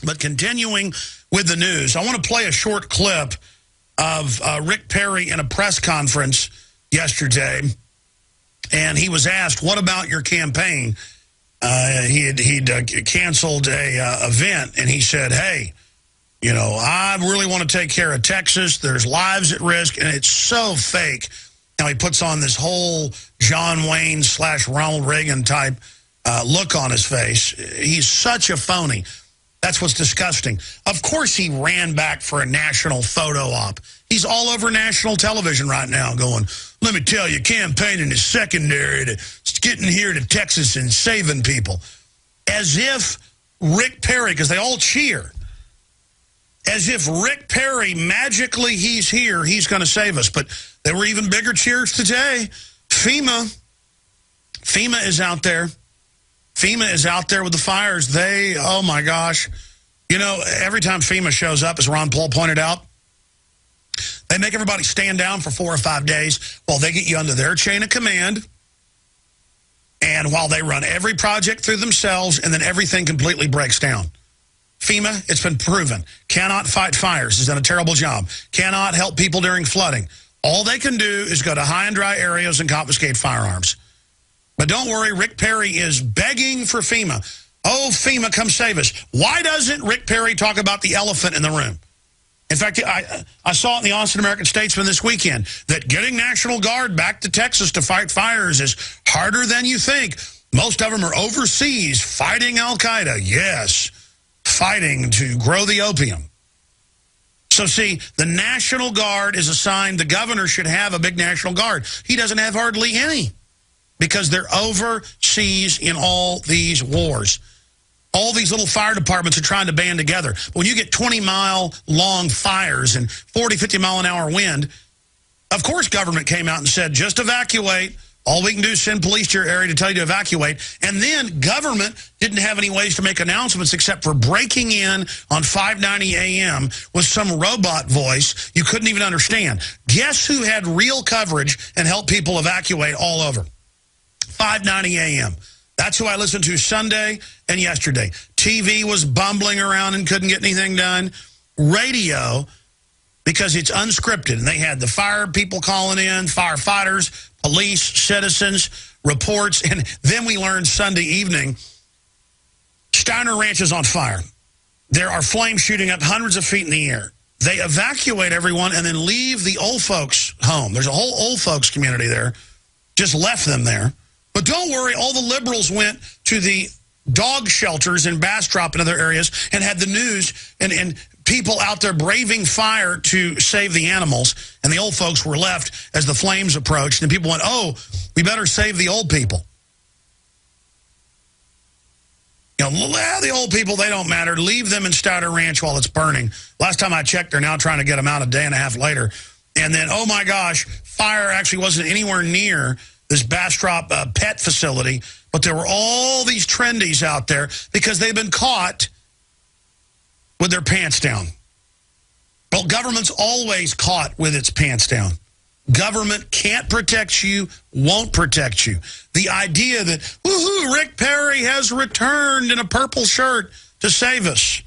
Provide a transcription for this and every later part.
But continuing with the news, I want to play a short clip of Rick Perry in a press conference yesterday. And he was asked, what about your campaign? He'd canceled a event, and he said, hey, you know, I really want to take care of Texas. There's lives at risk, and it's so fake. Now he puts on this whole John Wayne / Ronald Reagan type look on his face. He's such a phony. That's what's disgusting. Of course he ran back for a national photo op. He's all over national television right now going, let me tell you, campaigning is secondary to getting here to Texas and saving people. As if Rick Perry, because they all cheer, as if Rick Perry, magically he's here, he's going to save us. But there were even bigger cheers today. FEMA is out there. FEMA is out there with the fires. They, oh my gosh. You know, every time FEMA shows up, as Ron Paul pointed out, they make everybody stand down for 4 or 5 days while they get you under their chain of command. And while they run every project through themselves, and then everything completely breaks down. FEMA, it's been proven, cannot fight fires. Has done a terrible job. Cannot help people during flooding. All they can do is go to high and dry areas and confiscate firearms. But don't worry, Rick Perry is begging for FEMA. Oh, FEMA, come save us. Why doesn't Rick Perry talk about the elephant in the room? In fact, I saw it in the Austin American-Statesman this weekend that getting National Guard back to Texas to fight fires is harder than you think. Most of them are overseas fighting al-Qaeda. Yes, fighting to grow the opium. So see, the National Guard is assigned, the governor should have a big National Guard. He doesn't have hardly any because they're overseas in all these wars. All these little fire departments are trying to band together. But when you get 20-mile-long fires and 40, 50-mile-an-hour wind, of course government came out and said, just evacuate. All we can do is send police to your area to tell you to evacuate. And then government didn't have any ways to make announcements except for breaking in on 590 AM with some robot voice you couldn't even understand. Guess who had real coverage and helped people evacuate all over? 590 AM. That's who I listened to Sunday and yesterday. TV was bumbling around and couldn't get anything done. Radio, because it's unscripted. And they had the fire people calling in, firefighters, police, citizens, reports. And then we learned Sunday evening, Steiner Ranch is on fire. There are flames shooting up hundreds of feet in the air. They evacuate everyone and then leave the old folks home. There's a whole old folks community there. Just left them there. But don't worry, all the liberals went to the dog shelters in Bastrop and other areas and had the news and people out there braving fire to save the animals. And the old folks were left as the flames approached. And people went, oh, we better save the old people. You know, the old people, they don't matter. Leave them in Steiner Ranch while it's burning. Last time I checked, they're now trying to get them out a day and a half later. And then, oh my gosh, fire actually wasn't anywhere near this Bastrop pet facility, but there were all these trendies out there because they've been caught with their pants down. Well, government's always caught with its pants down. Government can't protect you, won't protect you. The idea that, woohoo, Rick Perry has returned in a purple shirt to save us.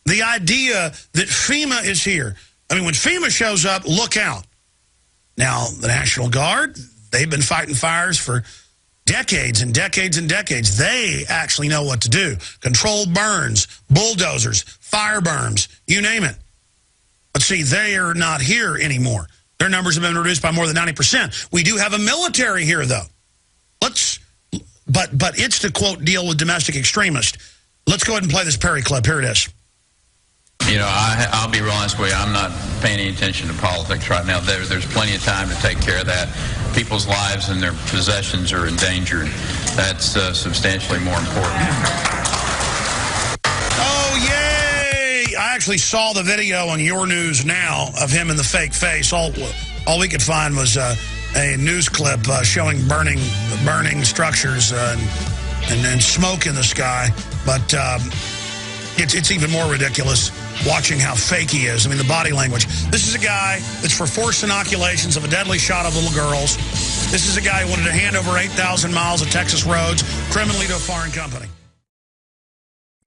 The idea that FEMA is here. I mean, when FEMA shows up, look out. Now, the National Guard, they've been fighting fires for decades and decades and decades. They actually know what to do. Controlled burns, bulldozers, fire berms, you name it. But see, they are not here anymore. Their numbers have been reduced by more than 90%. We do have a military here, though. But it's to, quote, deal with domestic extremists. Let's go ahead and play this Perry clip. Here it is. You know, I'll be real honest with you. I'm not paying any attention to politics right now. There's plenty of time to take care of that. People's lives and their possessions are endangered. That's substantially more important. Oh, yay! I actually saw the video on Your News Now of him in the fake face. All we could find was a news clip showing burning structures and smoke in the sky. But it's even more ridiculous watching how fake he is. I mean, the body language. This is a guy that's for forced inoculations of a deadly shot of little girls. This is a guy who wanted to hand over 8,000 miles of Texas roads criminally to a foreign company.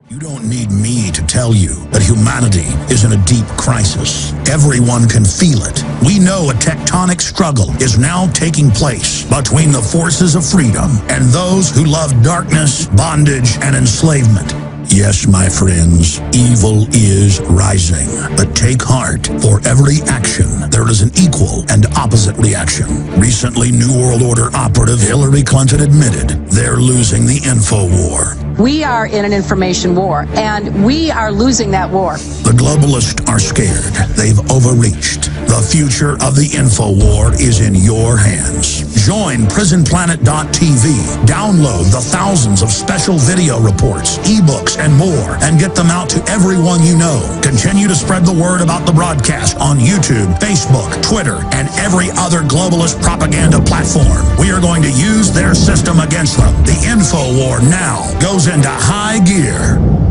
You don't need me to tell you that humanity is in a deep crisis. Everyone can feel it. We know a tectonic struggle is now taking place between the forces of freedom and those who love darkness, bondage, and enslavement. Yes, my friends, evil is rising. But take heart. For every action, there is an equal and opposite reaction. Recently, New World Order operative Hillary Clinton admitted they're losing the info war. We are in an information war, and we are losing that war. The globalists are scared. They've overreached. The future of the info war is in your hands. Join prisonplanet.tv. Download the thousands of special video reports, ebooks, and more, and get them out to everyone you know. Continue to spread the word about the broadcast on YouTube, Facebook, Twitter, and every other globalist propaganda platform. We are going to use their system against them. The info war now goes into high gear.